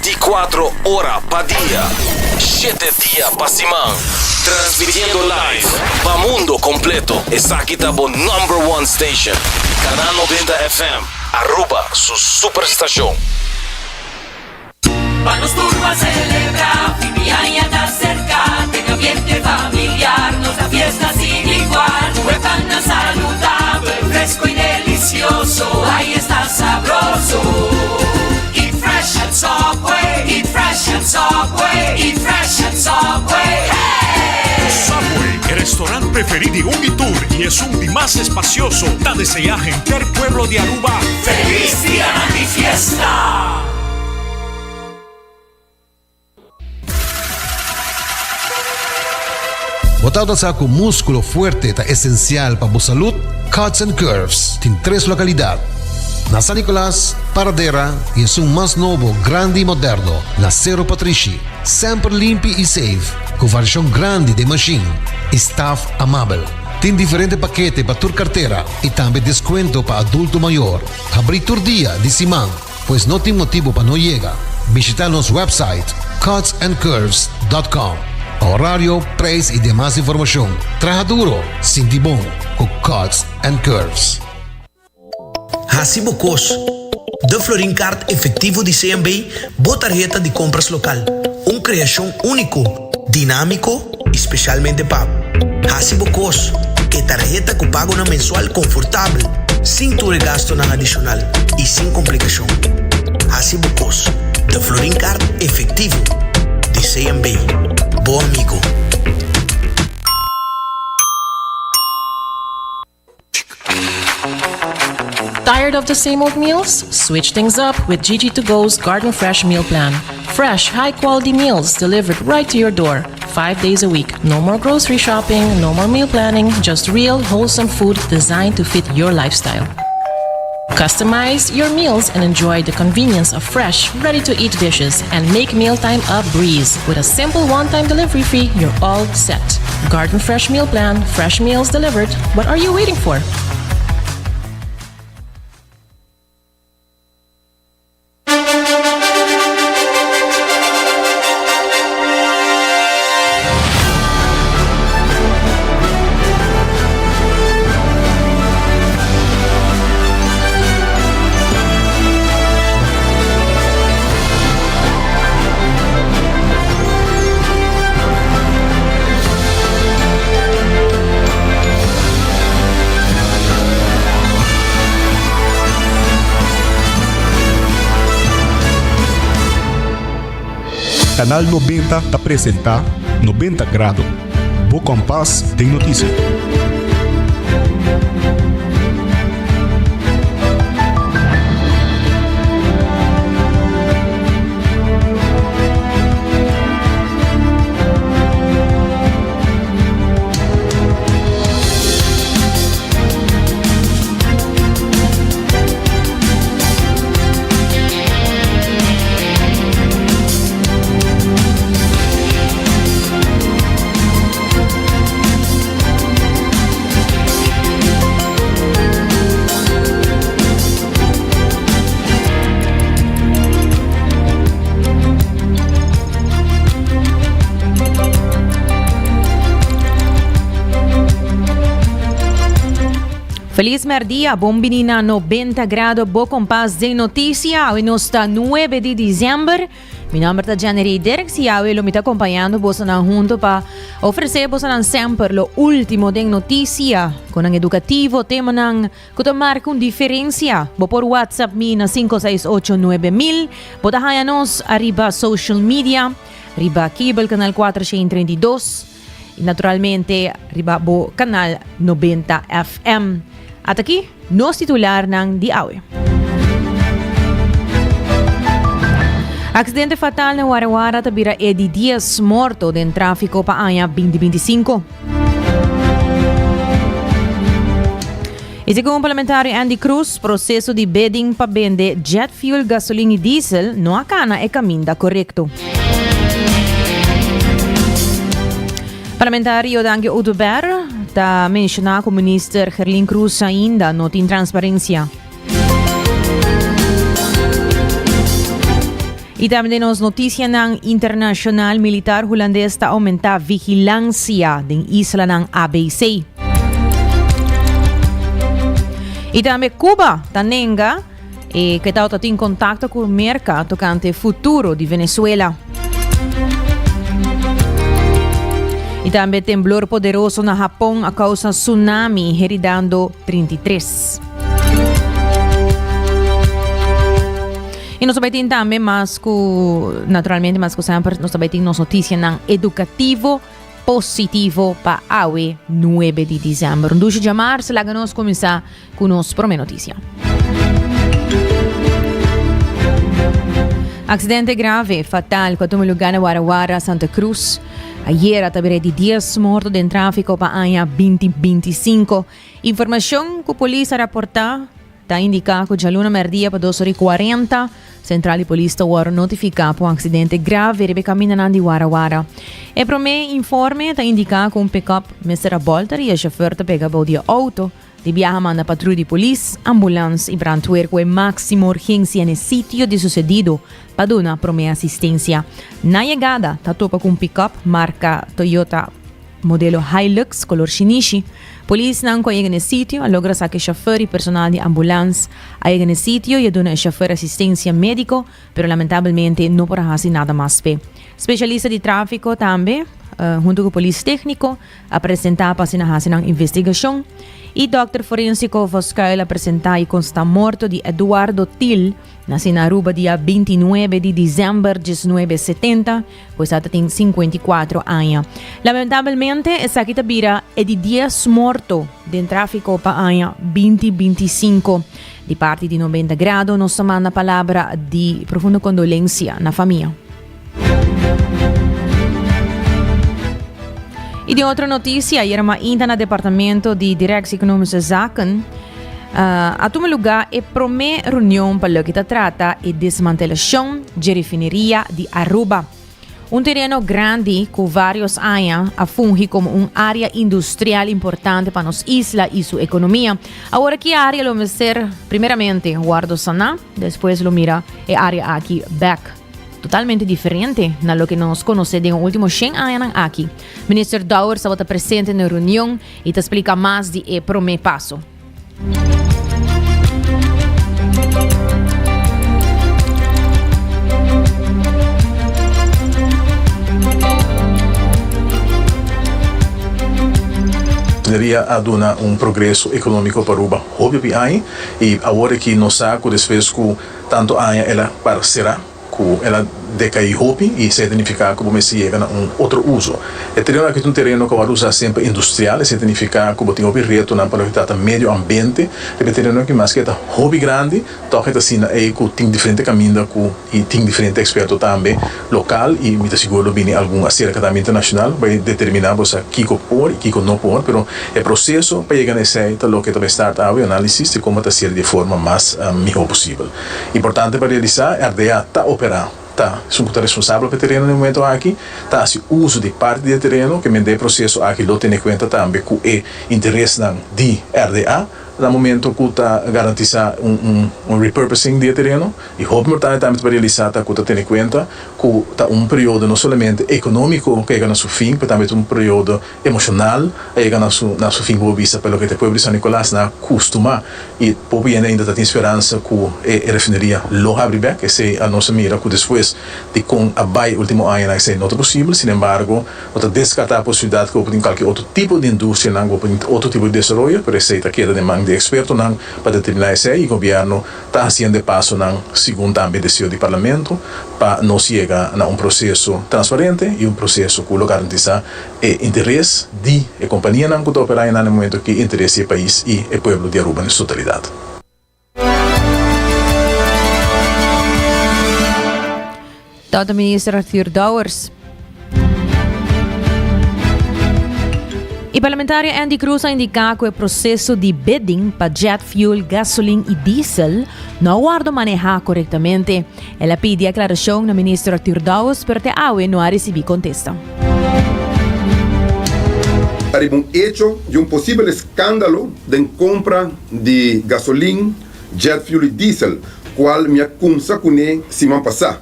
24 horas pa' día, 7 días pa' semana. Transmitiendo live pa' mundo completo. Esa aquí está por number one station. Canal 90 FM. Aruba, su superestación. Vamos turbo a celebrar, Fimiaña está cerca, tenga ambiente familiar, nos da fiesta sin igual, huevana saludable, fresco y delicioso, ahí está sabroso. Eat fresh at Subway, eat fresh at Subway, eat fresh at Subway, hey! Subway, el restaurante preferido de Unitour y es un más espacioso, da desea gente el pueblo de Aruba. ¡Feliz día de mi fiesta! Botado sa ako músculo fuerte ta esencial para bu salud, Cuts and Curves tem 3 localidades. Na San Nicolás, Paradera e es un más novo, grande e moderno, na Cerro Patrici, sempre limpi e safe, com variação grande de machine, staff amável. Tem diferente paquete para tur carteira e também descuento para adulto maior. Abrir tur dia de semana, pois não tem motivo para não chegar. Visitar nosso website cutsandcurves.com. Horario, preço e demais informação. Traja duro, sinti bom, com Cuts and Curves. Hasibo Cos, de Florin Card efectivo de CMB, botarjeta de compras local. Criação único, dinâmico, especialmente pago. Hasibo Cos, que tarjeta que pago na mensual confortável, sem tu gasto na adicional e sem complicação. Hasibo Cos, de Florin Card efectivo de CMB. Bom amigo. Tired of the same old meals? Switch things up with GG2Go's Garden Fresh Meal Plan. Fresh, high-quality meals delivered right to your door, 5 days a week. No more grocery shopping, no more meal planning, just real, wholesome food designed to fit your lifestyle. Customize your meals and enjoy the convenience of fresh, ready-to-eat dishes and make mealtime a breeze. With a simple one-time delivery fee, you're all set. Garden Fresh Meal Plan, fresh meals delivered. What are you waiting for? Canal 90 apresenta 90 Grado. Bo Compás tem notícia. Feliz merdia, bom menina 90 Grado, Bo Compás de notícia. Hoje nós está 9 de dezembro. Meu nome é Janery Derks e eu estou me acompanhando você junto para oferecer você sempre o último de notícia com um educativo tema que tomar com diferença. Bo por WhatsApp mi na 5689000. Bota aí nos arriba social media, arriba cable canal 432 e naturalmente arriba bo canal 90 FM. At aqui, nos titular ng Diawe. Aksidente fatal na Warawara tabira Eddie Diaz morto den tráfico pa Anya 2025. E segundo o parlamentário Andy Cruz, processo de bidding pa vende jet fuel, gasolina e diesel no akana e caminda correcto. Parlamentário Dangio Uduber ta menciona com o ministro Herlin Cruz ainda não tem transparência. E também nos notícias ng internacional, militar holandês está aumentar vigilância em isla ng ABC. E também Cuba, tanenga, que está em contato com o mercado tocante o futuro de Venezuela. E também temblor poderoso na Japão a causa tsunami, heridando 33. E nós também também naturalmente, mas sempre nós também temos notícias ng educativo positivo para awe 9 de dezembro. Duas de março, lá nós começar com nossa primeira notícia. Acidente grave, fatal, com um lugar na Warawara, Santa Cruz. Ayer, tabere de 10 mortos em tráfico para ano 2025. Informação que a polícia reporta está indicando que já luna merdia para 2h40, Central de Polícia está notificado por um acidente grave de caminho de Warawara. E para mim, informe está indicando que um pick-up Mr. Bolter e o chauffeur está pegando o auto. De viaja na patrulha de polícia, ambulância e brandweer com máxima urgência no sítio de sucedido para dar para assistência. Na chegada, está topa com um pick-up marca Toyota modelo Hilux color Shinichi. Polícia não chega no sítio, logra que o chauffeur e personal de ambulância chega no sítio e dá ao chauffeur assistência médica, mas lamentavelmente não pode fazer nada mais. Especialista de tráfico também, junto com o polícia técnico, apresentar para a investigação. E Dr. Forensico Voscail apresentar e consta morto de Eduardo Til, nascido na Aruba dia 29 de dezembro de 1970, pois ela tem 54 anos. Lamentavelmente, essa aqui é de 10 mortos de tráfico para o ano 2025. De parte de 90 graus, nós tomamos a palavra de profunda condolência na família. E de outra notícia, ayer ainda no Departamento de Direção Econômica Zaken, a tomar lugar a primeira reunião para o que trata a desmantelação de refineria de Aruba. Terreno grande com vários anos a fungir como área industrial importante para nossa isla e sua economia. Agora que a área vamos ser, primeiramente, Guardo Saná, depois lo mira a área aqui, Back. Totalmente diferente na lo que nos conhecemos nos últimos 100 anos aqui. Ministro Douwer estava presente na reunião e te explica mais de o primeiro passo. Seria a dar progresso econômico para Aruba, óbvio e agora que nós sabemos depois que tanto ela parcerá que ela decai hopi e se significa que se chega a outro uso. E terreno aqui terreno que vai usar sempre industrial, se significa que tem hobby reto na para o meio ambiente, e terreno que mais que é hobby grande, toca assim que tem diferente caminho e tem diferente experto também local e me seguro bem algum acercamento internacional vai determinar você que pode e que não pode, pero o processo para chegar nesse é lo que também start a análise de como ser de forma mais melhor possível. Importante para realizar a RDA está operar. Sono responsável pelo terreno no momento aqui, se uso de parte do terreno que me dê processo aqui, lo tem em conta também que é interesse de RDA, no momento que está garantizar repurposing de terreno e importante também para realizar que está tendo em conta que está período não somente econômico que chega no seu fim, mas também período emocional que chega no seu fim por vista pelo que o povo de São Nicolás na costuma e o povo ainda tem esperança que a refineria lo abre bem, que se a nossa mira que depois de com a baia último ano não é possível, sin embargo, não descartar a possibilidade que tem qualquer outro tipo de indústria, outro tipo de desenvolvimento, por isso está queda demanda de experto para determinar isso e o governo está fazendo passo segundo também a decisão do parlamento para não chegar a processo transparente e processo que garantiza o interesse de a companhia que está operando no momento que interessa o país e o povo de Aruba na sua totalidade. Data Minister Arthur Douwers. E parlamentar Andy Cruz indica que o processo de bidding para jet fuel, gasolina e diesel não aguarda manejar corretamente. Ela pede aclaração na ministra Arthur Douwers, pero a AUE não ha recebido contesta. Hay un hecho de un posible escándalo de compra de gasolina, jet fuel y diesel, cual me acusa con semana pasada.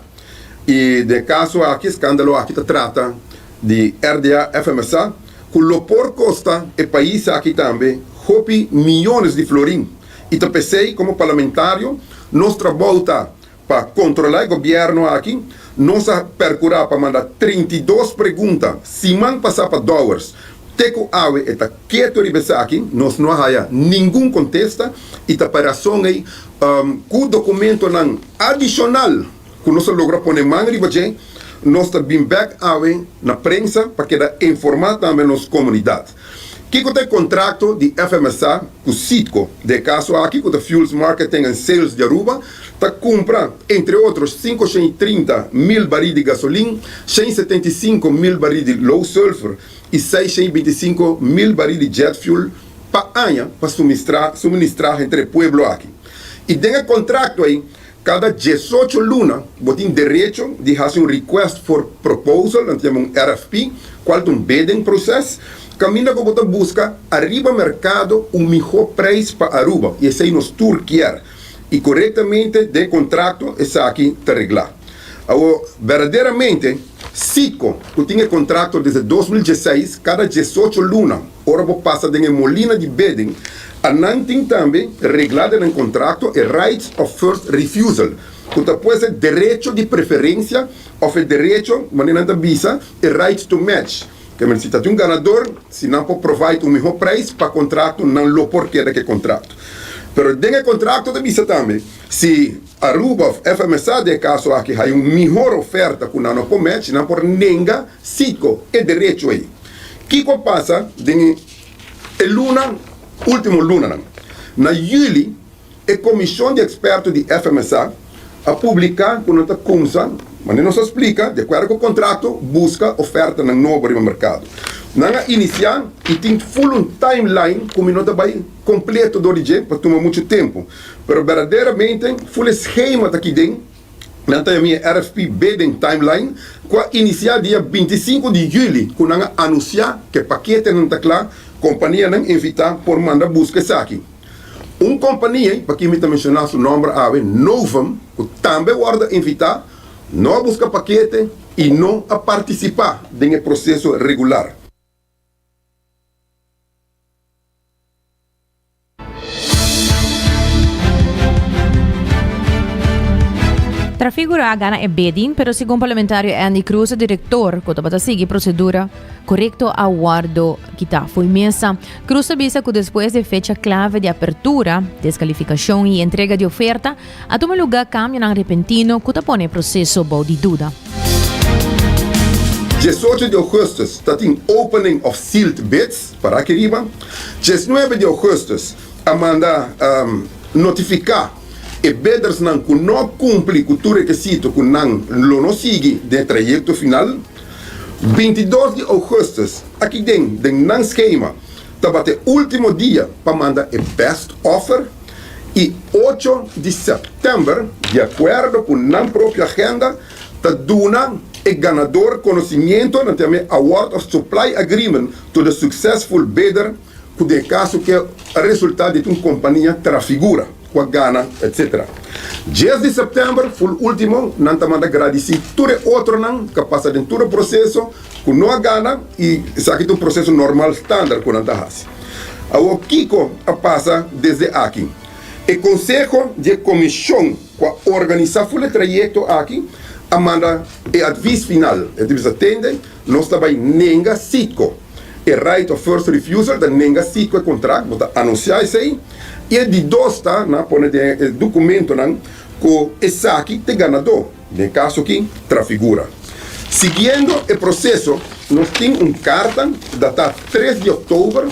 E de caso aqui, escândalo aqui trata de RDA FMSA, que lo por costa e país aqui também, hopi milhões de florim. E te pensei como parlamentário, nossa volta para controlar o governo aqui, nossa percurar para mandar 32 perguntas, se man passar para $, teco ave eta quieto ribesa aqui, nós não há nenhum contesta, e ta operação aí, com documento não adicional, que nós logra poner mão ribaje, nós ta bim back ave na prensa para que da informar também nos comunidade. Que tem contrato de FMSA com o Citco, de caso aqui com o Fuels Marketing and Sales de Aruba, está compra, entre outros, 530 mil barris de gasolina, 175 mil barris de low sulfur e 625 mil barris de jet fuel para anha para suministrar entre o pueblo aqui. E dentro do contrato aí, cada 18 lunas, você tem direito de fazer request for proposal, nós temos RFP, qual é bidding processo, caminha que você busca arriba mercado melhor preço para Aruba, e esse aí nos Turquia. E corretamente, de contrato, esse aqui está arreglado. Agora, verdadeiramente, Citco, que tinha contrato desde 2016, cada 18 lunas, ora você passa de molina de bidding, a não tem também, reglado no contrato, e rights of first refusal, que depois é direito de preferência, ou é direito, maneira de visa, e rights to match. Que se tem ganador, se não pode provide melhor preço para contrato, não lo porquê daquele contrato. Pero dentro do contrato de visa também, se Aruba FMSA de caso aqui há melhor oferta que não pode match, não pode nenga, Citco é direito aí. O que passa dentro último luna, na julho, a comissão de expertos de FMSA a publicar quando está começando, mas não se explica, de acordo com o contrato, busca oferta no novo mercado. Não iniciar e tem full timeline, como não está bem completo do origem, para tomar muito tempo. Mas verdadeiramente, full esquema aqui dentro, não tem a minha RFP bidding timeline, que iniciar dia 25 de julho, quando não anunciar que o paquete não está claro, a companhia não invitar por mandar busca isso aqui. Uma companhia, para quem me mencionar o nome, Novum, que também guarda invitar, não a buscar paquete e não a participar do processo regular. Trafigura gana é bidding, pero segundo o parlamentário Andy Cruz, o diretor, que está seguir procedura correto aguardo que foi mesa. Cruz avisa que depois de fecha clave de apertura, descalificação e entrega de oferta, a tomar lugar cambio repentino que está põe processo de dúvida. 18 de agosto está em opening of sealed bids para aqui riba. 19 de agosto a mandar notificar e bidders não cumpre com o requisito que não sigue de trajeto final. 22 de agosto, aqui dentro do esquema, estava até o último dia para mandar a best offer. E 8 de setembro, de acordo com a própria agenda, está dando o ganador conhecimento no tema Award of Supply Agreement to the successful bidder, que de caso que é o resultado de uma companhia trafigura. Com a Gana, etc. 10 de setembro foi o último, não está mandando agradecer todo outro que passa dentro do processo, que não a Gana, e isso aqui é um processo normal, standard, que não está fazendo. O Kiko passa desde aqui. O Conselho de Comissão, que organiza o trajeto aqui, manda o aviso final. A gente atende, nós também nenga Citco. O right of first refusal, da nenga Citco é contrato, vou anunciar isso aí. E de dois, tá, põe o documento, que esse aqui tem ganador, no caso aqui, trafigura. Seguindo o processo, nós temos carta, data 3 de outubro,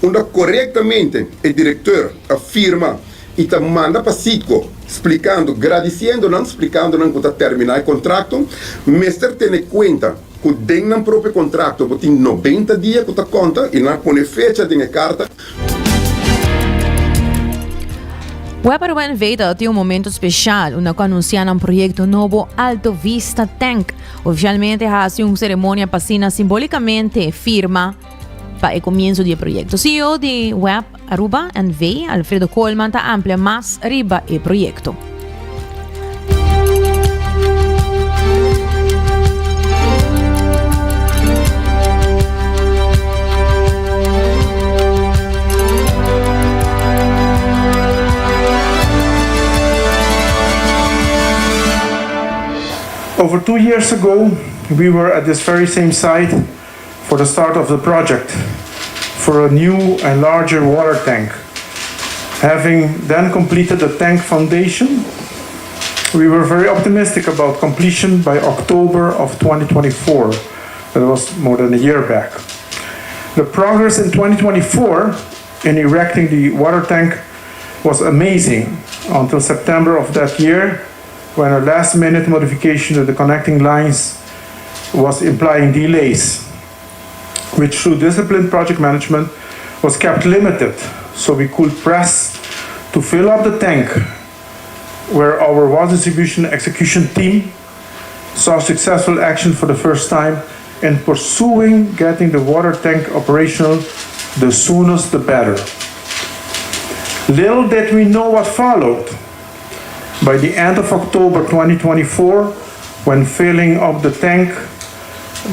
onde corretamente o diretor afirma e manda para Citco, explicando, agradecendo, explicando que está terminado o contrato, mas tem em conta que dentro do próprio contrato, tem 90 dias que está conta, e não põe fecha de carta. O Eparuan Veda tem momento especial, onde anunciaram projeto novo Alto Vista Tank. Oficialmente, hace uma cerimônia passina simbolicamente firma para o comienzo do projeto. CEO de Web Aruba NV, Alfredo Colman, amplia mais arriba o projeto. over 2 years ago, we were at this very same site for the start of the project for a new and larger water tank. Having then completed the tank foundation, we were very optimistic about completion by October of 2024. That was more than a year back. The progress in 2024 in erecting the water tank was amazing until September of that year, when a last-minute modification to the connecting lines was implying delays, which through disciplined project management was kept limited, so we could press to fill up the tank, where our water distribution execution team saw successful action for the first time in pursuing getting the water tank operational the soonest the better. Little did we know what followed. By the end of October 2024, when filling up the tank,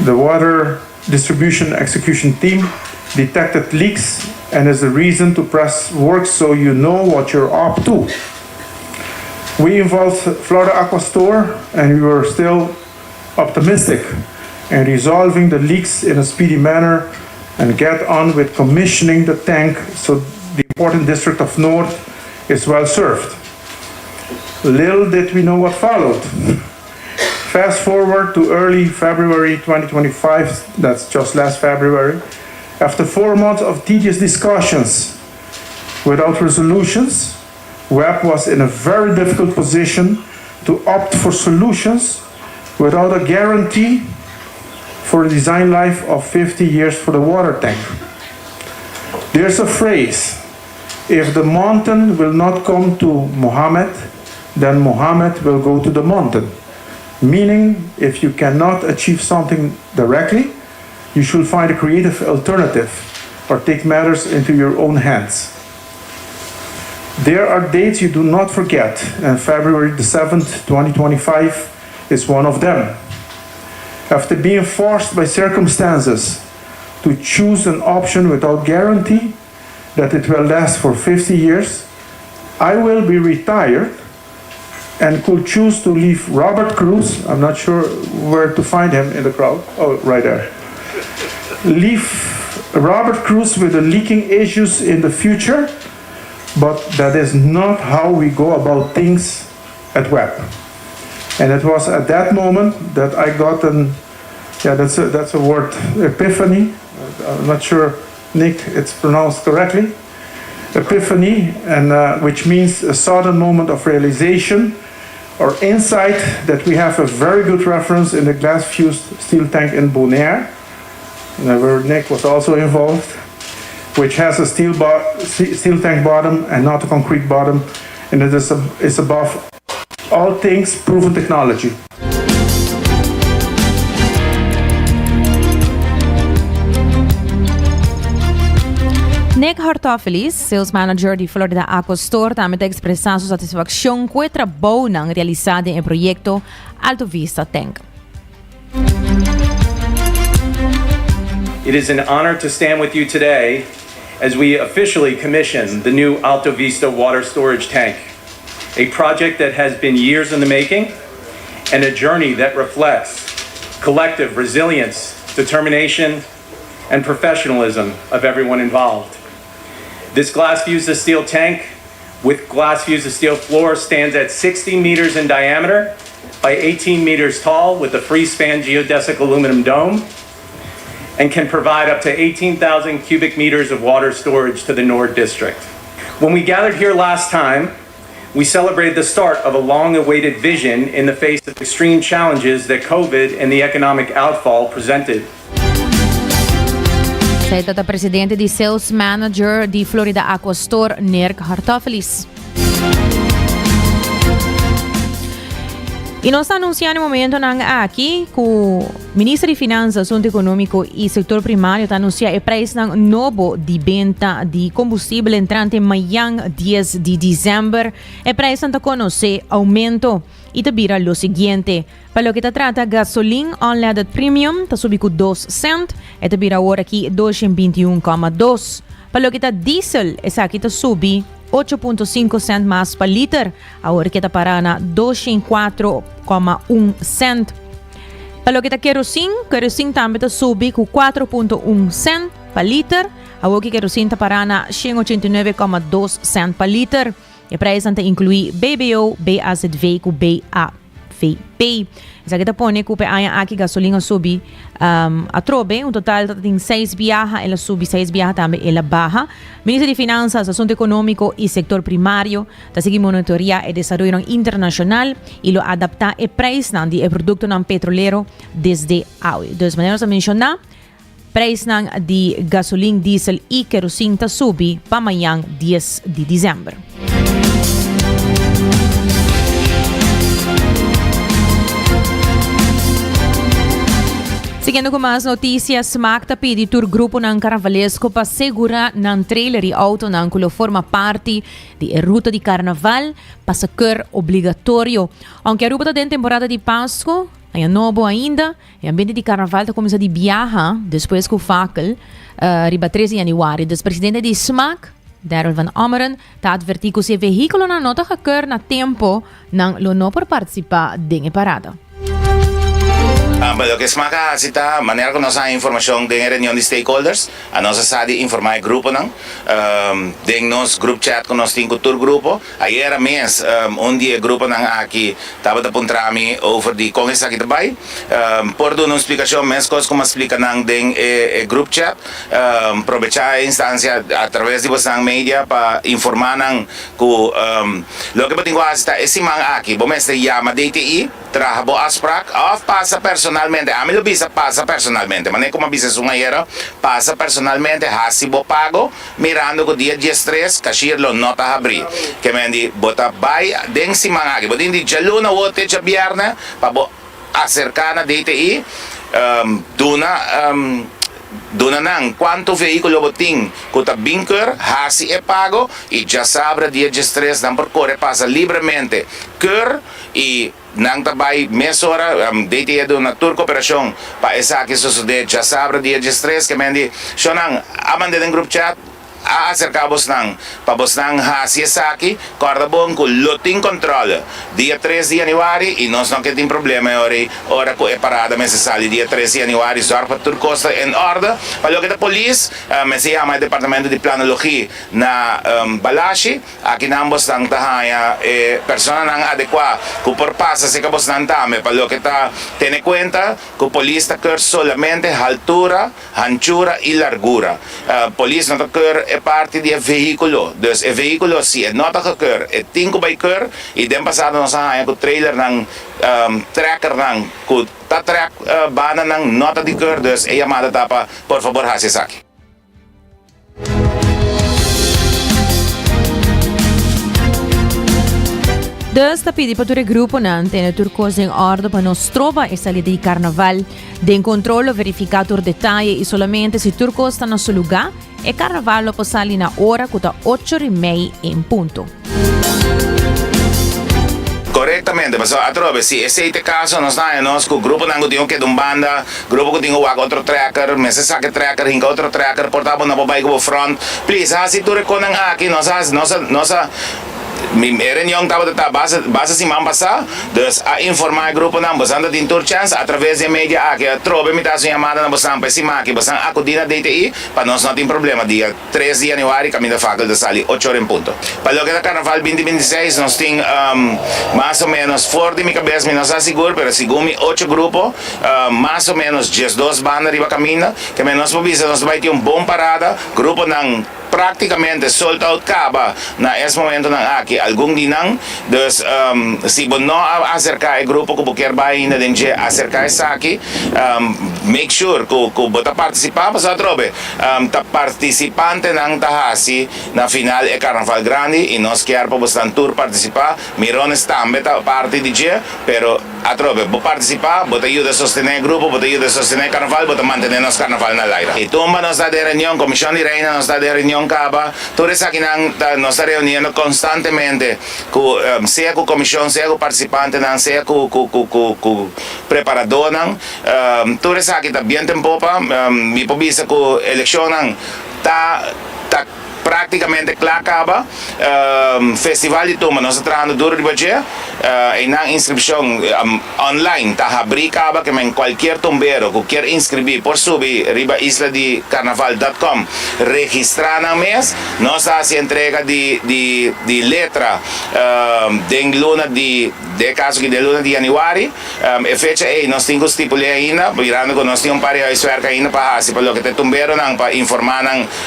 the water distribution execution team detected leaks and is the reason to press work so you know what you're up to. We involved Florida Aqua Store and we were still optimistic in resolving the leaks in a speedy manner and get on with commissioning the tank so the important district of North is well served. Little did we know what followed. Fast forward to early February 2025, that's just last February. After 4 months of tedious discussions without resolutions, WEP was in a very difficult position to opt for solutions without a guarantee for a design life of 50 years for the water tank. There's a phrase, if the mountain will not come to Muhammad, then Muhammad will go to the mountain. Meaning, if you cannot achieve something directly, you should find a creative alternative or take matters into your own hands. There are dates you do not forget, and February the 7th, 2025 is one of them. After being forced by circumstances to choose an option without guarantee that it will last for 50 years, I will be retired and could choose to leave Robert Cruz, I'm not sure where to find him in the crowd, oh, right there. Leave Robert Cruz with the leaking issues in the future, but that is not how we go about things at WEP. And it was at that moment that I got that's a word, epiphany. I'm not sure, Nick, it's pronounced correctly. Epiphany, and which means a sudden moment of realization or insight that we have a very good reference in the glass-fused steel tank in Bonaire, where Nick was also involved, which has a steel tank bottom and not a concrete bottom, and it is above all things proven technology. Nick Hartofelis, sales manager de Florida Aqua Store, também expressar sua satisfação com o trabalho realizado em projeto Alto Vista Tank. It is an honor to stand with you today as we officially commission the new Alto Vista water storage tank, a project that has been years in the making and a journey that reflects collective resilience, determination, and professionalism of everyone involved. This glass-fused steel tank with glass-fused steel floor stands at 60 meters in diameter by 18 meters tall with a free-span geodesic aluminum dome and can provide up to 18,000 cubic meters of water storage to the Nord District. When we gathered here last time, we celebrated the start of a long-awaited vision in the face of extreme challenges that COVID and the economic outfall presented. Zij dat de presidente de sales manager de Florida Aqua Store, Nick Hartofelis. E nós estamos anunciando no momento aqui que o Ministro de Finanças, Assunto Econômico e Setor Primário está anunciando o preço novo de venda de combustível entrante em amanhã, 10 de dezembro. O preço está conhecer aumento e te vira o seguinte. Para o que te trata, gasolina unleaded premium está subindo com 2 cents e te vira agora aqui 221,2. Para o que te diesel, essa aqui está subindo 8,5 cents mais per liter, agora que está para na 204,1 cent. Palo kita kerosene também tá subi com 4.1 cent per liter. A que kerosene tá parana 189,2 cent per liter. E preço anta inclui BBO, BAZV com BAVP. Isa kita pone que aqui gasolina subi a trobe, total tem 6 viajas, ela subi 6 viajas também, ela baja. Ministro de Finanças, Assunto Econômico e Sector Primário, está seguindo monitoria e desenvolvimento internacional e lo adapta e preço de produto petrolero desde hoje. Dos maneiras a mencionar, preço de gasolina, diesel e kerosene está subi para amanhã, 10 de dezembro. Seguindo com mais notícias, Magda pede tur grupo ng Carnavalesco para segurar ng trailer e auto ng que forma parte da ruta de carnaval para ser obrigatório. Aunque a ruta tem temporada de Páscoa, é novo ainda, e ambiente de carnaval está começando a viajar depois que o fakel, riba 13 de januário. O presidente de SMAC, Daryl Van Omeren, está advertindo que se o veículo não nota que na tempo não lo por participar da parada. Lo que es makakasita, manera ko sa informasyon din reunion de stakeholders, ano sa sadi informar grupo nang, din nos group chat ko nos tinko tour grupo, ayer mes, dia grupo nang aki, taba da puntrami over di kongres aqui também, por do nos explicação mes cos como explica nang din group chat, aprovechar a instancia através de bastante media para informar nang ko, lo que patingo asita, esse mang aki, bom mestre llama DTI, trabalho asprak, of passa personalmente, a mim lo bisa passa personalmente, mas nem como bisa sungayero, passa personalmente, hasibo pago, mirando ko dia 13, cashier lo nota abrir, que me di bota bay den si mangagi, bodin di jaluna wote cha biyarna, pa bo acercar na DTI, dona nang quanto veículo boting kuta binker hasi e pago e já sabe dia 13 não percorre passa livremente cur e nang tabay mesora DTI do na tour cooperação pa esa que sucede já sabe dia 13 que mendi sonang amande den group chat acercamos nang pabos nang hasi saki corda bom com loting control dia 3 de januário e nós não tem problema ora com é parada mas sali dia 3 de januário só para tur costa em ordem para o que da polícia mas se chama departamento de planologia na Balashi aqui nambos nang tahaya persona nang adequada que por passa se cabos nang tame para o que tá tene cuenta que o polícia quer solamente altura anchura e largura polícia não quer é parte do veículo. Dus o veículo, se é nota que quer, é 5 by quer, e dem passado nós há com trailer ng tracker ng com ta track bana ng nota de quer, dus é chamada tapa, por favor, hasi saki. Dus ta pedi para o grupo nan tene turcos em ordem para nos trova e salida de carnaval, den controllo verificato o detalhe e solamente se turcos sta no seu lugar e carnaval può salire na hora cuta 8:30 in punto. Correctamente, mas a trobe, se esse caso nós nós com o grupo não tinha que banda, grupo que tinha outro tracker, mas se saque tracker, hinca outro tracker, portava na babai com o front, please, se tu reconhece aqui, nossa reunião estava base assim passar, dus a informar o grupo não, você anda tem chance através da mídia aqui, a trobe me dá sua chamada na você para cima aqui, você acudir na DTI, para nós não tem problema, dia 3 de januário, caminho da faculdade sali 8 horas em ponto. Para o que é carnaval 2026, nós tem mais ou menos, fora de minha cabeça, não sei seguro, mas segundo 8 grupos, mais ou menos 12 bandas riba caminho, que nós vai ter bom parada, grupo não praticamente sold out kaba na esse momento ng aqui algum dinang dus se não acercar o grupo que quer vai ainda dentro acercar essa aqui make sure que bota participar para trobe ta participante ng tahasi na final é carnaval grande e nós quer para bastante tour participar mirones também ta parte de dia pero a trobe bo participar bota ajuda a sostener grupo bota ajuda a sostener carnaval bota mantener nos carnaval na laira e tumba nos da de reunião comissão de reina nos da de reunião Caba, todos aqui nós estamos reunindo constantemente, seja com a comissão, seja com o participante, seja com o preparador, todos aqui está bem tempo, me pode que a eleição está prácticamente clacaba festival de Tuma nós trabajando duro de budget en la inscripción online ta abricaba que en cualquier tumbero que quiera inscribir por subir riba isla de carnaval.com registrar na mes nós se entrega de letra de luna de caso que de luna de januário e fecha nós temos estipulado ainda virando que nós temos para esverca ainda para lo que te tumbero para informar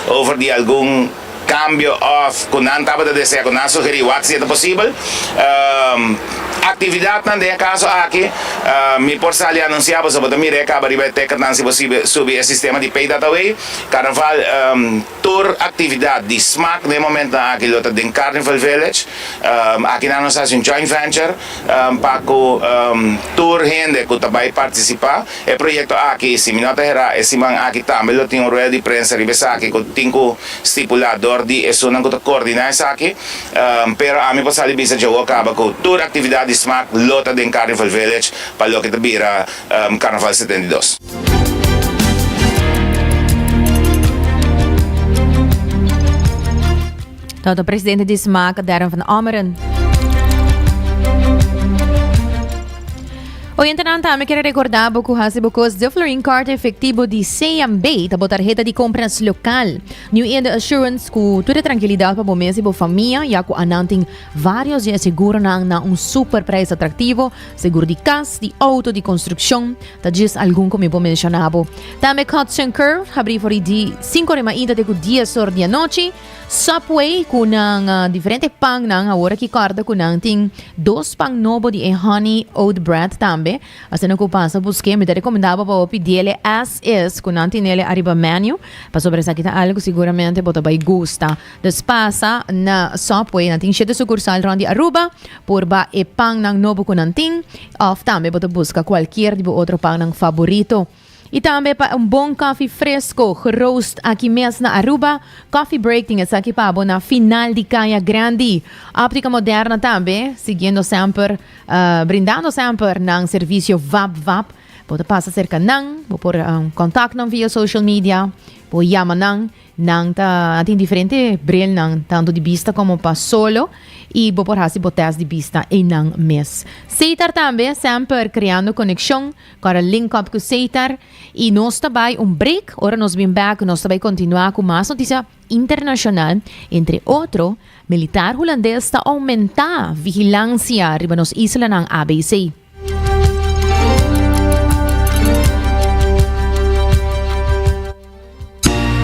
over de algum cambio of kung nantaba de desejo kung nasugeri what se é possível atividade nan de caso aqui mi por sali anunciava sobre mi recaba riba teca nan se possível subir o sistema de pay data way carnaval tour atividade de smack de momento aqui lota de Carnival Village aqui na nossa joint venture para co tour gente que também participar é projeto aqui se mi nota era esse man aqui também lo tinha rueda de prensa riba aqui com tinco stipulador di e sono ancora coordinare saki pero a mi posali bisa jogo acaba con tour atividade smart lota de Carnival Village para lo que te bira Carnaval 72. Tot de presidente de SMAC, Darren van Ameren. Hoy entrando também quero recordar que o de Florin Carta efetivo de CMB, da tarjeta de compras local. New End Assurance com toda tranquilidade para o mês e para a família, já que ananting vários de seguro na super preço atrativo, seguro de casa, de auto, de construção, tá diz algum como eu mencionava. Também Hudson Curve, abri fora de 5 de manhã até 10 horas da noite. Subway com diferente pang nang agora que corta com ting 2 pang novo de honey oat bread também. Assim não passa busquei me recomendava para pedir as is com nele arriba menu para sobre essa kita algo seguramente bota vai gusta. Despasa na Subway ting 7 sucursal ronde Aruba por ba e pang nang novo com ting of também bota busca qualquer tipo outro pang nang favorito. E também para bom café fresco, roast aqui mesmo na Aruba. Coffee Break tem essa aqui para na final de Caia Grande. Óptica moderna também, seguindo sempre, brindando sempre ng serviço VAP. Pode passar cerca ng, por contato via social media, por chama ng tem diferente bril ng tanto de vista como para solo. E por hasi botas de vista em nang mês. Seitar também sempre criando conexão para link up com Seitar e nós também break, ora nós vim back, nós também continuar com mais notícia internacional, entre outro, militar holandês está aumentar vigilância riba nos isla ng ABC.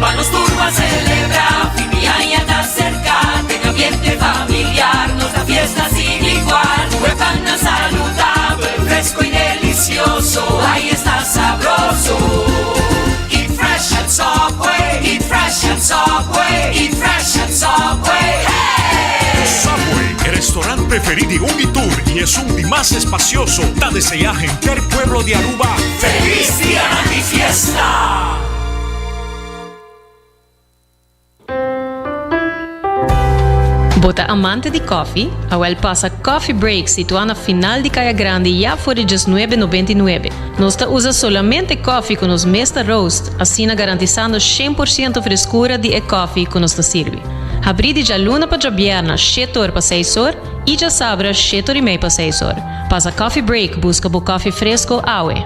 Vamos turba a celebrar, Fimiaña está cerca, tenga ambiente familiar, nos da fiesta sin igual, huepan saludable, fresco y delicioso, ahí está sabroso. Eat fresh at Subway, eat fresh at Subway, eat fresh at Subway, hey! Subway, el restaurante preferido de Unitour y es un más espacioso. Da desea gente el pueblo de Aruba. ¡Feliz día de fiesta! Bota amante de coffee, a passa Coffee Break situado na final de Caia Grande já por $19,99. Nós usa solamente coffee com os Mesta Roast, assim garantizando 100% frescura de coffee que nos serve. Abri de luna para viernes, 7 horas para 6 horas, e já sabra 7 horas e meia para 6 horas. Passa Coffee Break, busca o coffee fresco, awe.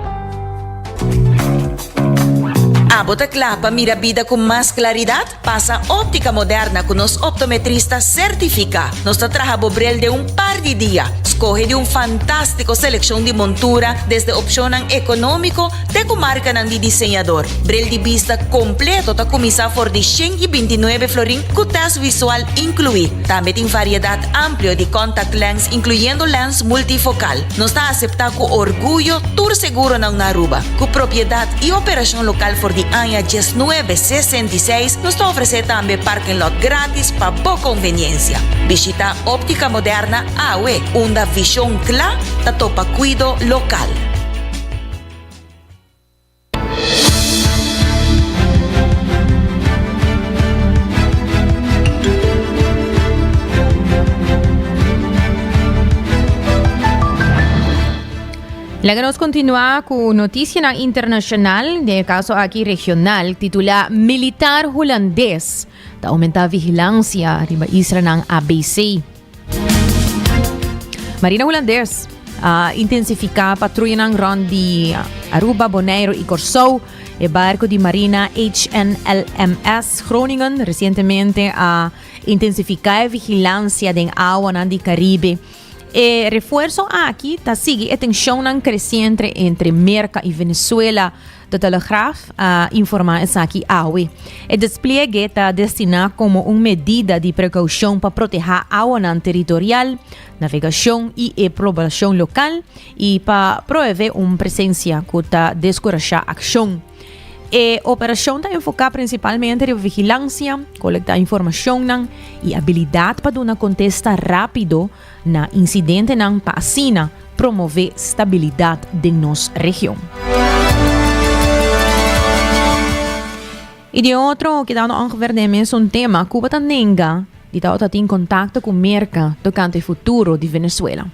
Bota clapa, mira vida con más claridad. Pasa óptica moderna con los optometristas certificados. Nos trabaja bobrel de un par de días. Escoge de un fantástico selección de montura desde opción económico de comarca de diseñador. Brel de vista completo ta comisa for de 129 florín con test visual incluido. También tiene variedad amplia de contact lens incluyendo lens multifocal. Nos está aceptado con orgullo tour seguro en Aruba. Con propiedad y operación local for de año 1966 nos ofrece también parking lot gratis para boa conveniencia. Visita óptica moderna AWE, una visión clara da topa cuido local. Nos continúa con noticia internacional, de caso aquí regional, titula Militar holandés aumenta vigilancia riba isla ng ABC. Marina Holandés intensifica patrulha ng ron di Aruba, Bonaire y Corzou. El barco de Marina HNLMS Groningen recientemente intensifica vigilancia ng agua ng Caribe. Refuerzo aquí sigue tensión creciente entre Merca y Venezuela. De Telegraaf informa aquí awe. El despliegue está destinado como una medida de precaución para proteger agua territorial, navegación y población local y para proveer una presencia que descoraja acción. Operación está enfocada principalmente en vigilancia, colectar información y habilidad para una contesta rápido na incidente para así promover estabilidad de nuestra región. Y de otro que dando ongeveer un tema, Cuba también está en contacto con Merca tocante el futuro de Venezuela.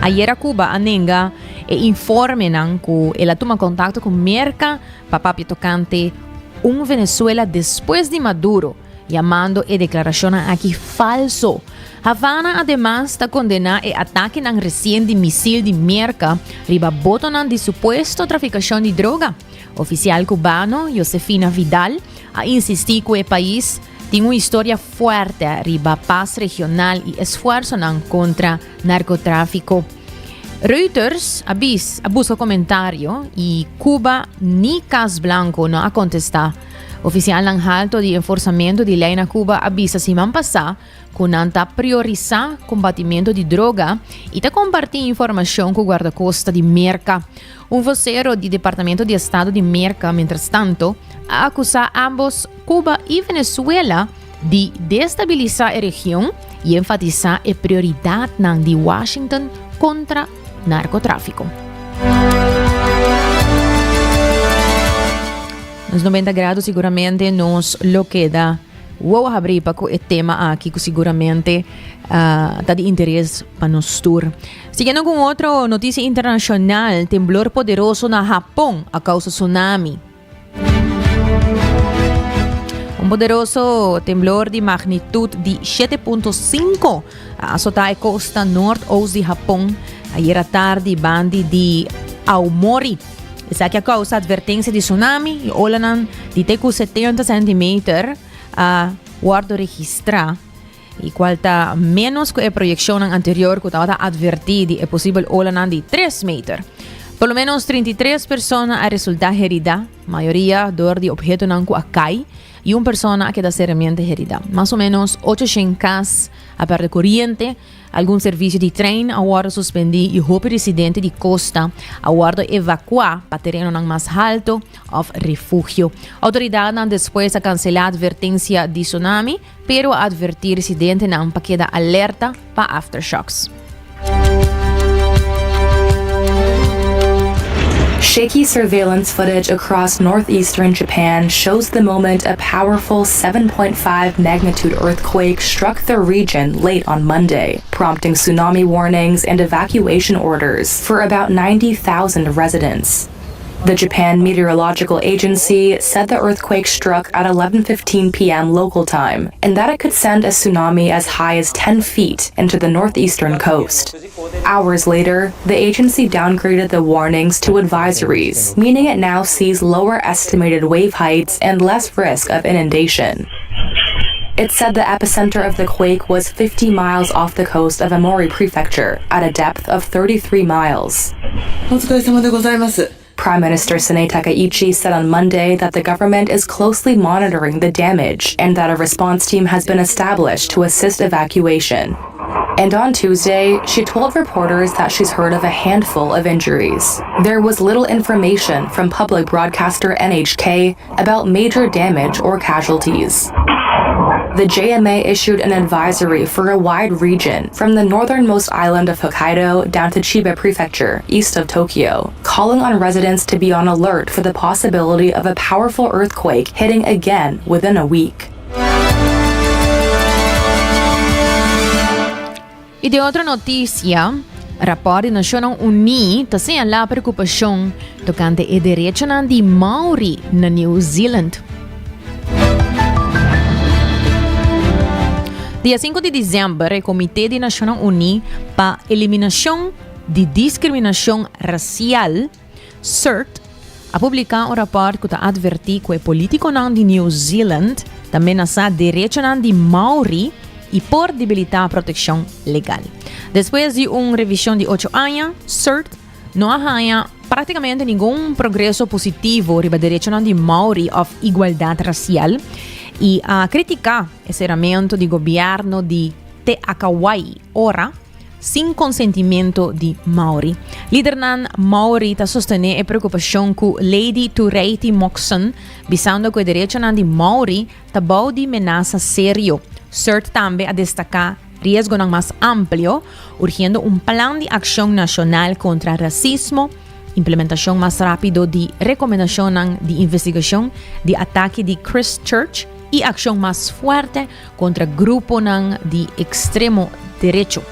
Ayer a Cuba anenga informan que ela toma contacto con Merca para tocante un Venezuela después de Maduro, llamando a declaración aquí falso. Havana además está condenada el ataque ng reciente misil de Merca riba boto de supuesto traficación de droga. Oficial cubano Josefina Vidal insistí que el país tiene una historia fuerte riba paz regional y esfuerzo contra narcotráfico. Reuters abuso comentario y Cuba ni Cas Blanco no ha contestado. Oficial ng alto de enforzamiento de ley na Cuba avisa semana pasada que nanta priorizar combatimento de droga y te compartir información con guardacosta de Merca. Un vocero del Departamento de Estado de Merca, mientras tanto, ha acusado a ambos Cuba y Venezuela de destabilizar la región y enfatizar la prioridad de Washington contra narcotráfico. Nos 90 grados seguramente nos lo queda. Vou abrir para o tema aqui que seguramente está de interesse para nós tour. Seguindo com outra notícia internacional, temblor poderoso na Japão a causa tsunami. Un poderoso temblor de magnitud de 7.5 azotó a costa norte-oeste de Japão ayer à tarde bandi de Aomori. Essa que causa advertência de tsunami e olanan de teco 70 cm guardo registrar e qual está menos que a projeção anterior que estava advertido é possível olanan de 3 metros. Pelo menos 33 pessoas a resultar heridas, maioria dor de objeto não cai e uma pessoa que está seriamente herida. Mais ou menos 800 casos a perder corriente, algum serviço de trem agora suspendido e roupa residente de costa agora evacuar para terreno mais alto ou refúgio. Autoridades depois a cancelar a advertência de tsunami, pero a advertir residente não para quedar alerta para aftershocks. Shaky surveillance footage across northeastern Japan shows the moment a powerful 7.5 magnitude earthquake struck the region late on Monday, prompting tsunami warnings and evacuation orders for about 90,000 residents. The Japan Meteorological Agency said the earthquake struck at 11:15 p.m. local time, and that it could send a tsunami as high as 10 feet into the northeastern coast. Hours later, the agency downgraded the warnings to advisories, meaning it now sees lower estimated wave heights and less risk of inundation. It said the epicenter of the quake was 50 miles off the coast of Aomori Prefecture, at a depth of 33 miles. Prime Minister Sanae Takaichi said on Monday that the government is closely monitoring the damage and that a response team has been established to assist evacuation. And on Tuesday, she told reporters that she's heard of a handful of injuries. There was little information from public broadcaster NHK about major damage or casualties. The JMA issued an advisory for a wide region from the northernmost island of Hokkaido down to Chiba Prefecture, east of Tokyo, calling on residents to be on alert for the possibility of a powerful earthquake hitting again within a week. Y de otra noticia, Rapport de Nações Unidas também a preocupação tocante o direito de Maori na New Zealand. Dia 5 de dezembro, o Comitê de Nações Unidas para a Eliminação de Discriminação Racial, CERT, a publicar um rapport que adverti que o político de New Zealand também nasa direito de Maori e por debilitar a proteção legal. Depois de uma revisão de 8 anos, CERT não há praticamente nenhum progresso positivo sobre o direito de Maori of igualdade racial e a criticar o encerramento do governo de Te Akawai ora sem consentimento de Maori. Líder nan Maori está sostener a preocupação com Lady Tureiti Moxon, visando que o direito de Maori está bom de ameaça sério. CERT também a destacar risco mais amplo, urgindo um plano de ação nacional contra racismo, implementação mais rápida de recomendação de investigação de ataque de Christchurch e ação mais forte contra grupo de extremo direito.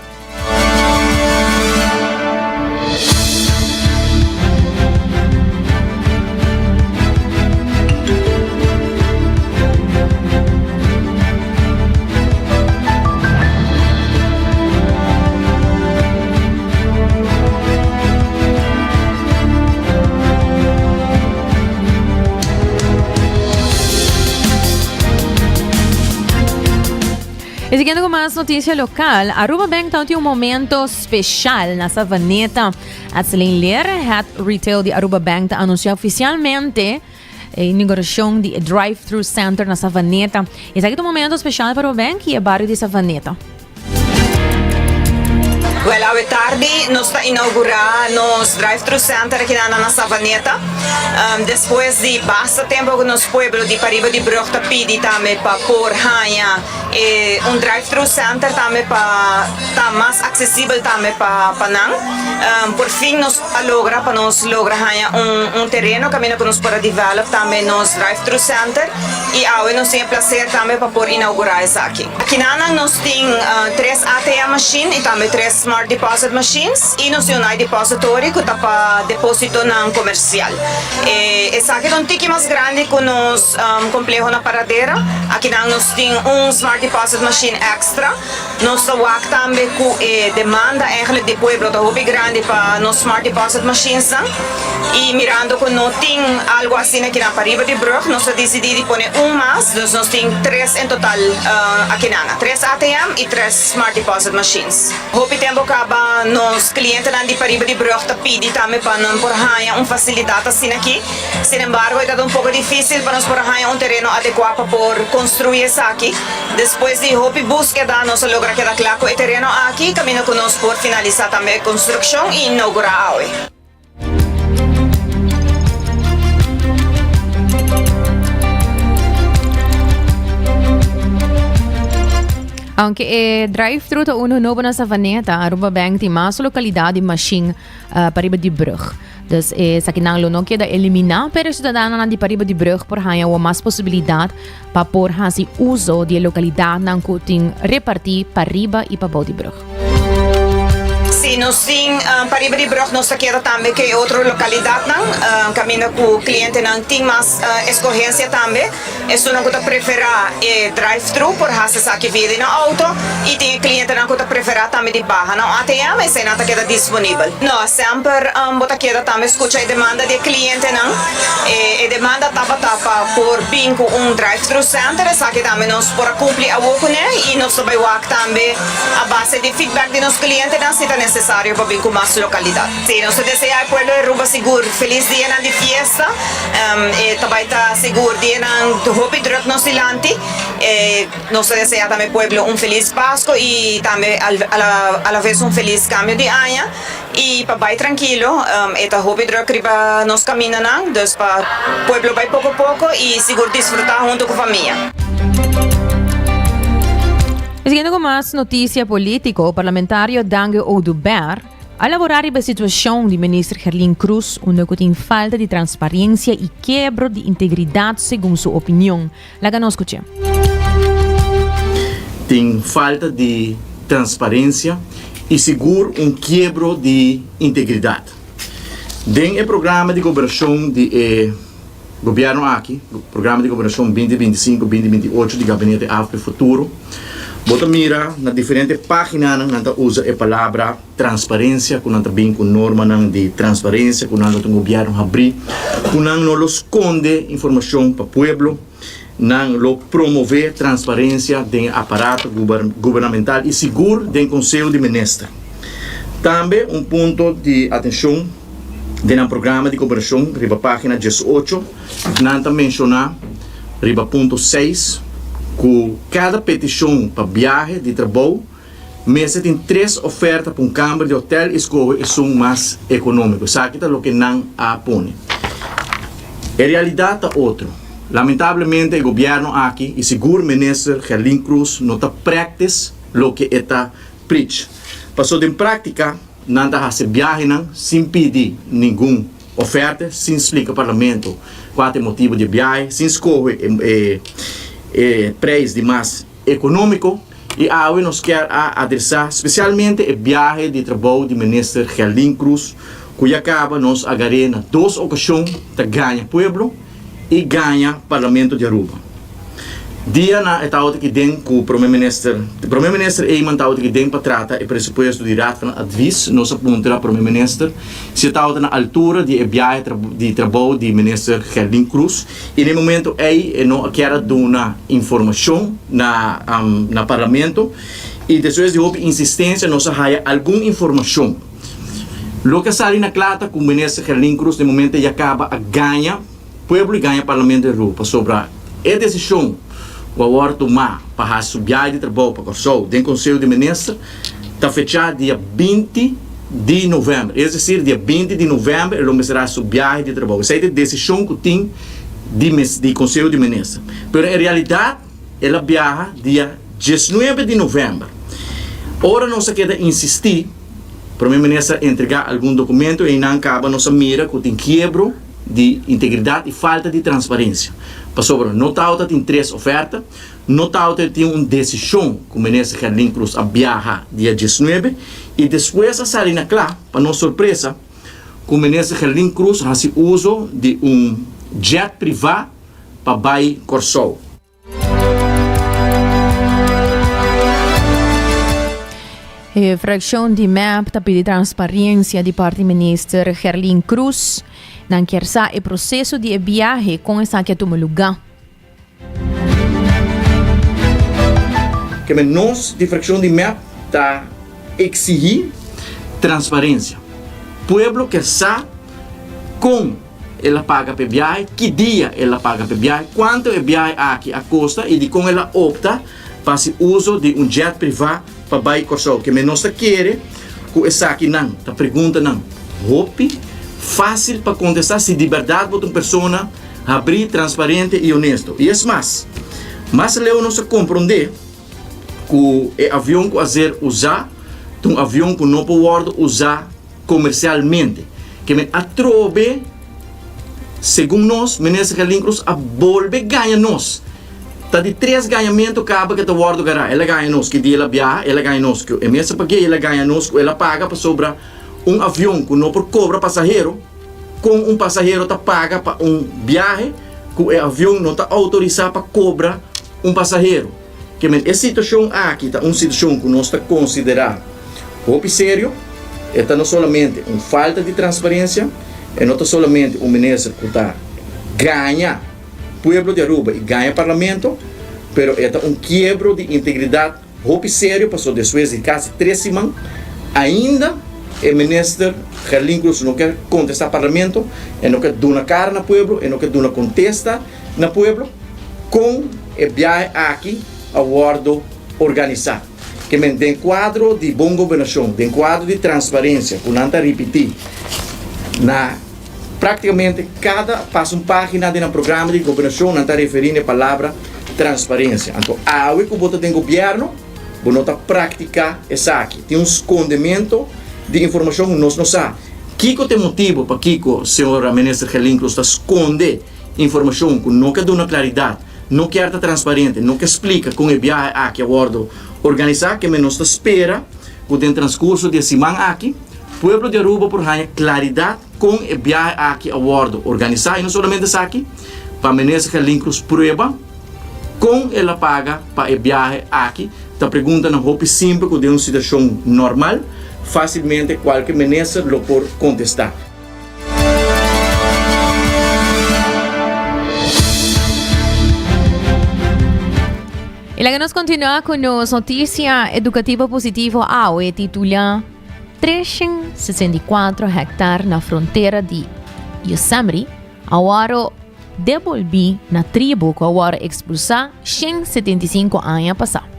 E seguindo com mais notícia local, Aruba Bank tem um momento especial na Savaneta. A Celine Head Retail de Aruba Bank anunciou oficialmente a inauguração de Drive-Thru Center na Savaneta. Esse aqui é um momento especial para o Bank e o bairro de Savaneta. Well, hoje tarde nós está inaugurando nos Drive-Thru Center aqui na Savaneta. Depois de bastante tempo que nos pueblo de Pariba de Brocta pedi também para pôr um Drive-Thru Center também para estar mais acessível também para nós. Por fim, nós logra para nós um terreno que nós para develop também nos Drive-Thru Center e hoje nós temos prazer também para pôr inaugurar isso aqui. Aqui nós temos 3 ATM machines e também 3 Smart Deposit Machines e nós temos um depository que está para depósito comercial. Esse aqui é um ticket mais grande que nós complexo na paradeira. Aqui nós temos um Smart Deposit Machine extra. Nós temos também com demanda de pueblo da hobby grande para nos Smart Deposit Machines. E mirando que não tem algo assim aqui na Pariba de Brook, nós decidimos pôr mais. Nós temos 3 em total aqui na 3 ATM e 3 Smart Deposit Machines. Hobby tempo acaba nos clientes de Pariba de Brook te pedi também para não por uma facilidade assim aqui. Sin embargo, é um pouco difícil para nós por um terreno adequado para por construir isso aqui. Depois de hobby búsqueda, nós logra quedar claro que o terreno aqui, caminho que nós por finalizar também a construção e inaugurar hoje. Aunque o drive-thru é novo na Savaneta, Aruba Bank tem mais localidade de machine Pariba de Brug. Dus sa kinanglo no queda eliminar pero cidadana de Pariba de Brug por haya o mais possibilidade para por hasi uso de localidade nang kuting repartir Pariba e para de Brug. Sim, nós temos Pariba de Brug, nós queda também que outra localidade não, caminho com o cliente não tem mais escolhência também. Isso não que prefere drive-thru por raças aqui vida no auto e tem cliente não que prefere também de barra não ATM mas não está queda disponível. Não, sempre bota queda também escuta a demanda de cliente não e demanda tapa por vir com drive-thru center essa aqui também nós por cumprir a work né e nós vai work também a base de feedback de nos clientes não se necessário para vir com mais localidade. Sim, nós desejamos ao pueblo de Aruba seguro feliz dia de fiesta e também está seguro dia de Hopi Druk no silante. Nós desejamos também ao pueblo feliz Páscoa e também a la vez feliz cambio de ano e para vai tranquilo eta Hopi Druk riba nos camina não, dus para pueblo vai pouco a pouco e seguro desfrutar junto com a família. Seguindo com mais notícia política, o parlamentário Dange Oduber a elaborar a situação do ministro Herlin Cruz, onde tem falta de transparência e quebra de integridade, segundo sua opinião. Lá nós escutamos. Tem falta de transparência e seguro quebro de integridade. Dentro do programa de governação do governo aqui, o programa de governação 2025-2028 do Gabinete Afro Futuro, bota mira na diferentes páginas, nós usa a palavra transparência, que nós também com norma de transparência, que nós o governo abrir, que nós não esconde informação para o povo, nós promover transparência dentro do aparato governamental e seguro dentro do Conselho de Ministros. Também ponto de atenção dentro do programa de cooperação, riba página 18, nós mencionar riba ponto 6, que cada petição para viagem de trabalho, mas tem 3 ofertas para câmara de hotel e escolhe são mais econômicos. Sabe que é o que não apone. A realidade é outra. Lamentavelmente, o governo aqui e seguro ministro Gerlin Cruz não está practice o que está preach. Passou em prática, não está fazendo viagem sem pedir nenhuma oferta, sem explicar ao parlamento qual é o motivo de viagem, sem escolher preço de mais econômico e hoje nós queremos adressar especialmente a viagem de trabalho do ministro Gerlin Cruz, que acaba nos agarrar na 2 ocasiões de ganhar povo e ganha Parlamento de Aruba. Dia na etapa que tem com o Primeiro-Ministro Eyman estava que tem para tratar o pressuposto de rato na advis, nós apontamos para o Primeiro-Ministro, se estava na altura de viagem de trabalho do Ministro Gerlin Cruz, e no momento aí não quer dar uma informação na Parlamento, e depois de houve insistência, nós há alguma informação. O que sai na clara com o Ministro Gerlin Cruz, no momento ele acaba a ganhar povo e ganha Parlamento de Aruba sobre a decisão que agora tomar para a viagem de trabalho para o Conselho do Conselho de Ministros está fechado dia 20 de novembro. É decir, dia 20 de novembro ele começará a sua viagem de trabalho. Essa é a decisão que tem do Conselho de Ministros. Mas, em realidade, ela viaja dia 19 de novembro. Ora, nós queremos insistir para o Primeiro-Ministro entregar algum documento e não acaba nossa mira que tem quebro de integridade e falta de transparência. Sobre não está tem 3 ofertas, não está tem uma decisão que o ministro Gerlin Cruz a viajar dia 19 e depois a sair na clara, para nossa surpresa, que o ministro Gerlin Cruz faz uso de jet privado para Bai Corsol. A fração de MAP está pedindo transparência de parte do ministro Gerlin Cruz. Não quer saber o processo de viagem com essa que toma lugar. Que nós, de fração de MAP, está exigir transparência. Pueblo quer saber como ela paga para viagem, que dia ela paga para viagem, quanto é viagem aqui a custa e de como ela opta para o uso de jet privado para Bai Corsol. Que nós queremos que essa aqui não, está pergunta não. Hope fácil para contestar se de verdade uma pessoa abrir, transparente e honesto. E é mais leu nós compreender que o avião que fazer usar um avião que não pode usar comercialmente. Que me atrove, segundo nós, ministro Gerlin Cruz, a volver ganha nós. Tá de 3 ganhamentos acaba que está guardo gará. Ela ganha nós que dia ela viaja, ela ganha nós que mesmo porque ela ganha nós que ela paga para sobrar avião que não por cobra passageiro, com passageiro tá paga para viagem, que o avião não está autorizado para cobrar passageiro. Que essa situação aqui está uma situação que nós está considerando pouco sério, está não somente uma falta de transparência, e não está somente ministro que está ganha povo de Aruba e ganha parlamento, mas é quebro de integridade pouco sério, passou depois de quase 3 semanas, ainda o ministro Gerlin Cruz não quer contestar o parlamento, e não quer dar uma cara no povo, e não quer dar uma contesta no povo, com a viagem aqui ao guardo organizado. Que tem quadro de boa governação, tem quadro de transparência, que não está repetir, praticamente cada página do programa de governação não está referindo a palavra transparência. Então, a que você tem governo, você não está praticando isso aqui. Tem um escondimento de informação que nós não sabemos. Kiko tem motivo para Kiko, senhora ministra Gerlin Cruz, esconder informação que não quer dar uma claridade, não quer estar transparente, não quer explicar como é viagem aqui a bordo organizar, que nós espera que en transcurso de semana aquí, pueblo de Aruba por haya claridad con el viaje aquí a bordo, organizar y no solamente aquí, para menecer que Lincruz prueba com ela paga para o viaje aqui. Tá pergunta na roupa simples, que de uma situação normal, facilmente qualquer ministro lo pode contestar. E lá nós continuamos com a notícia educativa positiva AUE titula 364 hectares na fronteira de Yosemite, agora devolvi na tribo que agora expulsar 175 anos passados.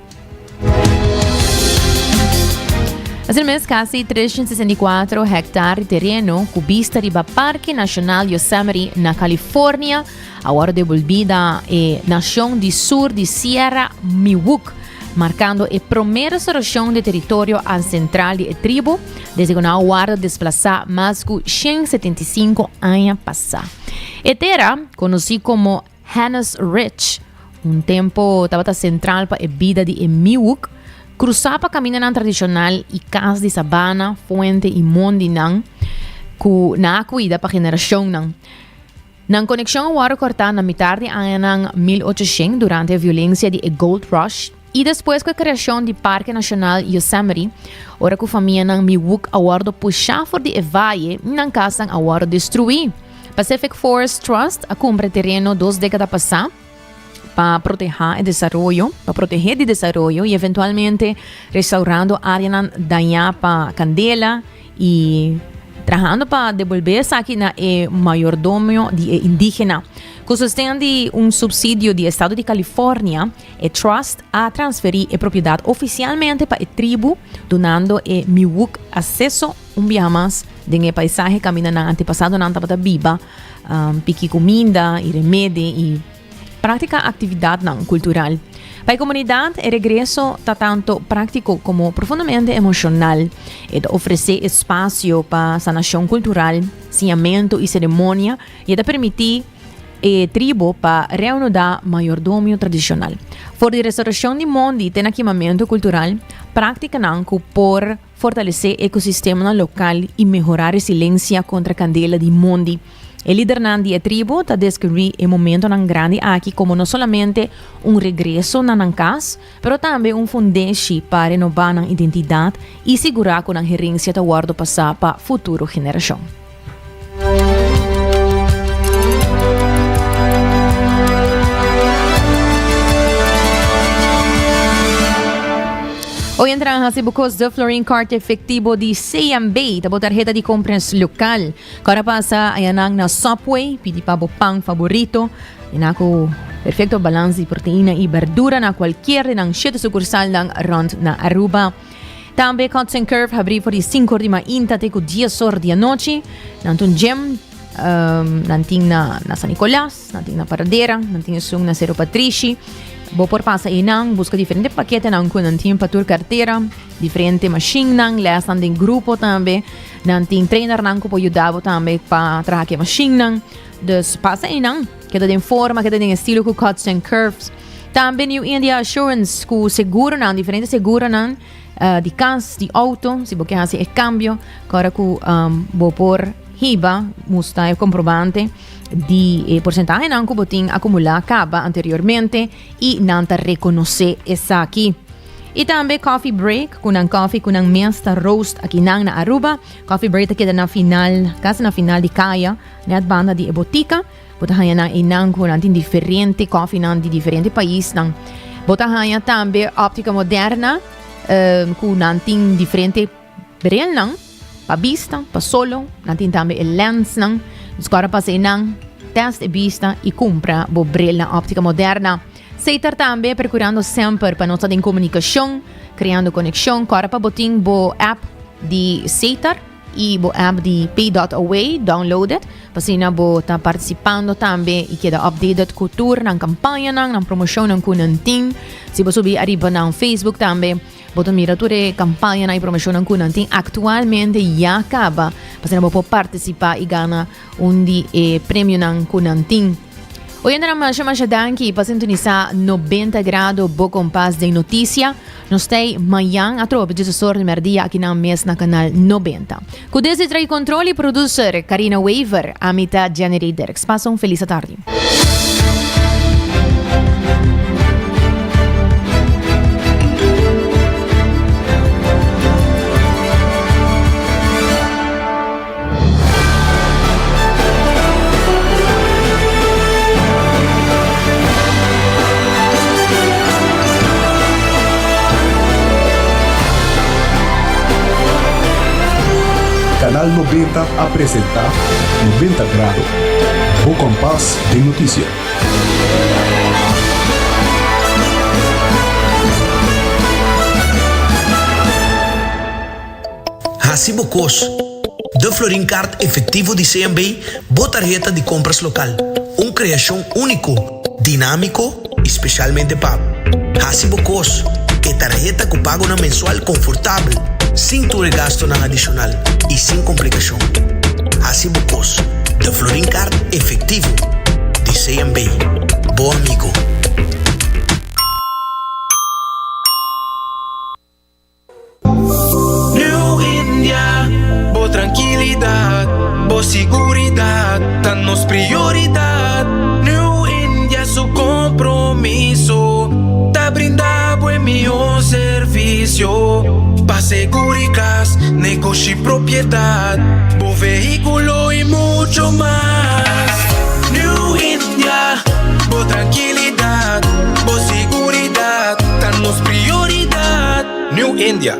Assim mesmo, quase 364 hectares de terreno com vista do Parque Nacional Yosemite na Califórnia, agora devolvida à nação do sul de Sierra Miwok, marcando a primeira restoração de território ancestral da tribo, desde que agora desplaçar mais de 175 anos passados. A terra, conhecida como Hannah's Ridge, tempo estava central para a vida de Miwok, cruzava caminho tradicional e casa de sabana, fuente e monte que na cuida para a geração na conexão agora cortada na metade de ano 1800 durante a violência de Gold Rush e depois com a criação do Parque Nacional Yosemite, ora que a família Miwok agora puxar for de vale na casa agora destruir. Pacific Forest Trust a compra terreno 2 décadas passadas para proteger o desenvolvimento e eventualmente restaurando área danhada para candela e trabalhando para devolver isso aqui na mayordomio de indígena. Com sustento de subsídio do estado de Califórnia, o Trust a transferir a propriedade oficialmente para a tribo, donando a Miwok acesso via mais de paisaje caminho na antepassado na antepasada viva, pique comida e remédio e prática atividade cultural. Para a comunidade, o regresso está tanto prático como profundamente emocional. É de oferecer espaço para sanação cultural, saneamento e cerimônia e de permitir a tribo para reanudar mayordomio tradicional. For de restauração de monte e equipamento cultural, prática por fortalecer o ecossistema local e melhorar a resiliência contra a candela de monte. O líder da tribo está descrevendo o momento grande aqui como não somente regresso na casa, mas também fundamento para renovar a identidade e segurar que a gerência está guardando passar para a futura geração. Hoy entran a Cebucos de Florin Cart efectivo de CMB, tabo tarjeta de compras local. Para pasa, ayanang na Subway, pidi pa pang favorito. Inako perfecto balance de proteína e verdura na qualquer ng 7 sucursal ng rond na Aruba. Tambe Hudson Curve, abri por 5 de mainta te ku 10 horas de noche. Nantun gym, nanting na San Nicolas, nanting na Paradera, nanting sung na Cerro Patrici. Bo por pasa inang, busca diferente paquete nang kun nanting patur cartera, diferente machine nang, lesan din grupo tambe, nanting trainer nang ko po yudabo tambe pa traque machine nang. Dus pasa inang, kita din forma, kita din estilo ku cuts and curves. Tambe New India Assurance ku seguro nang, diferente seguro nang, di cas, di auto, si bo que hace el cambio, kora ku bo por hiba, musta e comprobante di porcentaje ng kubuting akumula kaba anteriormente y nanta reconoce esa aquí. Y también coffee break, kunang coffee, kunang miesta roast aquí nang na Aruba. Coffee break ta queda na final, kasi na final di kaya, na at banda di botica. Botahaya na inang kunantin diferente coffee nang di diferente país nang. Botahaya también óptica moderna, kunantin diferente brel nang, pa vista, pa solo, nantin también el lens nang. Skora pa sa inang test e vista e compra bo brilla óptica moderna. Seitar também procurando sempre para nossa comunicação, criando conexão, agora para botin bo app de Seitar e bo app de Pay.away downloaded, para bo tá participando também e queda updated cultura ng campanha ng promoção ng kunanting. Se bo subir arriba ng Facebook também, boto mirature campanha na promoção ng kunanting actualmente já acaba, para bo participar e gana di prêmio ng kunanting. Hoy andamos a danki para sintonizar 90 grados Bocom Paz de notícia. Nós tem manhã a tropa de assessor de merdia aqui na mês na canal 90. Com desse trai controle producer Karina Waver, a mitad January Derks. Passa feliz tarde. Canal 90 apresenta 90 grados. Bocom Paz de notícia. Hasibo Cos. De Florin Card efectivo de CMB, tarjeta de compras local. Uma criação único, dinâmico, especialmente pago. Hasibo Cos, que tarjeta que pago na mensual confortável, sem tu gasto na adicional e sem complicação. Hasibo Cos, de Florin Card efectivo de CMB. Bom amigo. New India, boa tranquilidade, boa seguridade, tá nos prioridade. New India, su compromiso, tá brindar buen melhor serviço. Pa seguridad, negocio y propiedad, bom vehículo y mucho más. New India, boa tranquilidad, boa seguridad, danos prioridad. New India.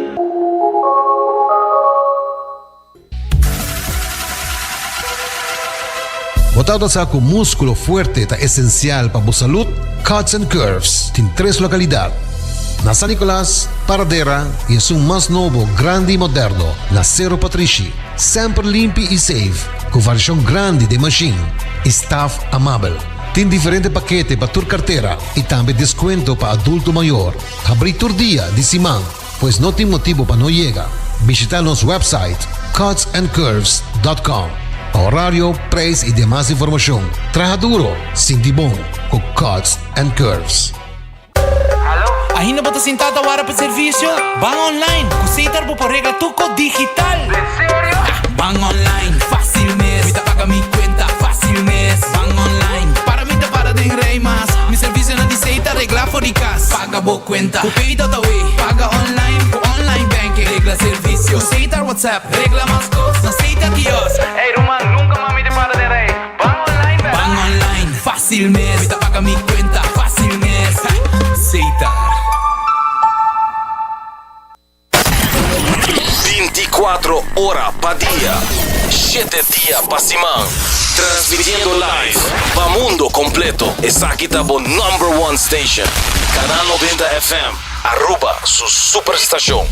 Botado sa com músculo fuerte ta essencial para a saúde, Cuts and Curves tem 3 localidades. Na San Nicolás, Paradera e é mais novo, grande e moderno, na Cerro Patrici. Sempre limpo e safe, com versão grande de machine. Staff amável. Tem diferentes paquetes para tua carteira e também desconto para adulto maior. Abrir todo dia de semana, pois não tem motivo para não chegar. Visitar nosso website cutsandcurves.com. Horário, preço e demais informação. Traja duro, sinti bom, com Cuts and Curves. Ainda bota sentada agora para serviço? Van online, cositar por regla tuco digital. ¿En serio? Van online, fácil mes. Me paga mi cuenta, fácil mes. Van online, para mí te para de rey más. Mi servicio no dice regla fóricas. Paga bo cuenta, cupito taway. Paga online, online banking. Regla servicio, cositar WhatsApp. Regla más cosas, cositar kiosк. Hey Roman, nunca mami te para de rey. Van online, ¿verdad? Van online, fácil mes. Me paga mi cuenta, fácil mes. Cositar. 24 horas pa día, 7 días pa semana. Transmitiendo live pa mundo completo. Es aquí tabo #1 station. Canal 90 FM. Aruba, su superestación.